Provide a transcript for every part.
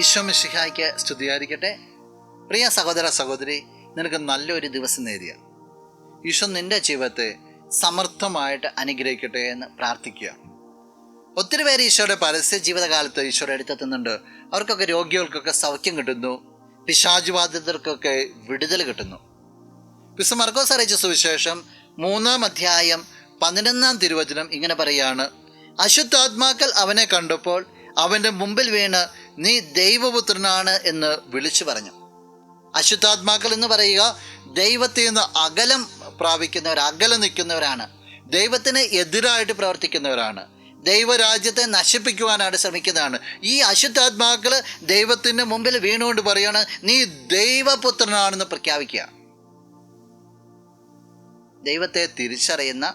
ഈശോ മിശിഹായ്ക്ക് സ്തുതിയായിരിക്കട്ടെ. പ്രിയ സഹോദര സഹോദരി, നിനക്ക് നല്ലൊരു ദിവസം നേരിയ ഈശോ നിന്റെ ജീവിതത്തെ സമർത്ഥമായിട്ട് അനുഗ്രഹിക്കട്ടെ എന്ന് പ്രാർത്ഥിക്കുക. ഒത്തിരി പേര് ഈശോയുടെ പരസ്യ ജീവിതകാലത്ത് ഈശോയുടെ അടുത്തെത്തുന്നുണ്ട്. അവർക്കൊക്കെ രോഗികൾക്കൊക്കെ സൗഖ്യം കിട്ടുന്നു, പിശാചുബാധിതർക്കൊക്കെ വിടുതൽ കിട്ടുന്നു. വിശുദ്ധ മർക്കോസ് അറിയിച്ച സുവിശേഷം 3-ാം അധ്യായം 11-ാം തിരുവചനം ഇങ്ങനെ പറയാണ്: അശുദ്ധാത്മാക്കൾ അവനെ കണ്ടപ്പോൾ അവൻ്റെ മുമ്പിൽ വീണ് നീ ദൈവപുത്രനാണ് എന്ന് വിളിച്ചു പറഞ്ഞു. അശുദ്ധാത്മാക്കൾ എന്ന് പറയുക ദൈവത്തിൽ നിന്ന് അകലം പ്രാപിക്കുന്നവർ, അകലം നിൽക്കുന്നവരാണ്, ദൈവത്തിന് എതിരായിട്ട് പ്രവർത്തിക്കുന്നവരാണ്, ദൈവരാജ്യത്തെ നശിപ്പിക്കുവാനായിട്ട് ശ്രമിക്കുന്നതാണ്. ഈ അശുദ്ധാത്മാക്കൾ ദൈവത്തിൻ്റെ മുമ്പിൽ വീണുകൊണ്ട് പറയുകയാണ് നീ ദൈവപുത്രനാണെന്ന് പ്രഖ്യാപിക്കുക. ദൈവത്തെ തിരിച്ചറിയുന്ന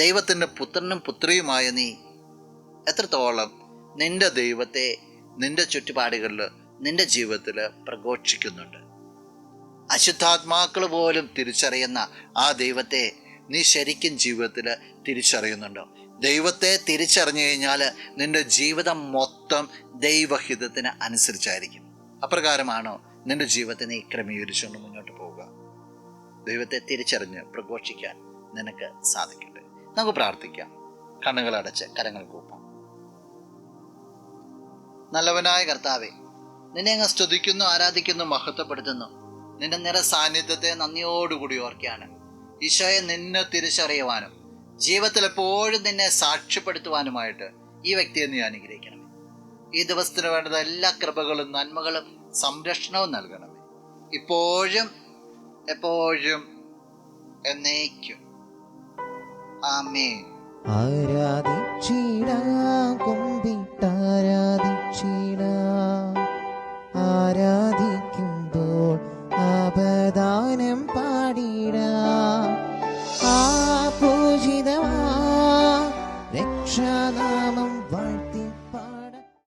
ദൈവത്തിൻ്റെ പുത്രനും പുത്രിയുമായ നീ എത്രത്തോളം നിന്റെ ദൈവത്തെ നിന്റെ ചുറ്റുപാടുകളിൽ, നിന്റെ ജീവിതത്തിൽ പ്രഘോഷിക്കുന്നുണ്ട്? അശുദ്ധാത്മാക്കൾ പോലും തിരിച്ചറിയുന്ന ആ ദൈവത്തെ നീ ശരിക്കും ജീവിതത്തിൽ തിരിച്ചറിയുന്നുണ്ടോ? ദൈവത്തെ തിരിച്ചറിഞ്ഞു കഴിഞ്ഞാൽ നിന്റെ ജീവിതം മൊത്തം ദൈവഹിതത്തിന് അനുസരിച്ചായിരിക്കും. അപ്രകാരമാണോ നിന്റെ ജീവിതത്തെ നീ ക്രമീകരിച്ചുകൊണ്ട് മുന്നോട്ട് പോവുക? ദൈവത്തെ തിരിച്ചറിഞ്ഞ് പ്രഘോഷിക്കാൻ നിനക്ക് സാധിക്കട്ടെ. നമുക്ക് പ്രാർത്ഥിക്കാം. കണ്ണുകളടച്ച് കരങ്ങൾ കൂപ്പാം. നല്ലവനായ കർത്താവേ, നിന്നെ അങ്ങ് സ്തുതിക്കുന്നു, ആരാധിക്കുന്നു, മഹത്വപ്പെടുത്തുന്നു. നിന്റെ നിറ സാന്നിധ്യത്തെ നന്ദിയോടുകൂടി ഓർക്കുകയാണ്. ഈശോയെ നിന്നെ തിരിച്ചറിയുവാനും ജീവിതത്തിൽ എപ്പോഴും നിന്നെ സാക്ഷ്യപ്പെടുത്തുവാനുമായിട്ട് ഈ വ്യക്തിയെ നീ അനുഗ്രഹിക്കണമേ. ഈ ദിവസത്തിന് വേണ്ടത് എല്ലാ കൃപകളും നന്മകളും സംരക്ഷണവും നൽകണമേ, ഇപ്പോഴും എപ്പോഴും എന്നേക്കും. ആമേൻ. ആരാധിക്കുമ്പോൾ അപദാനം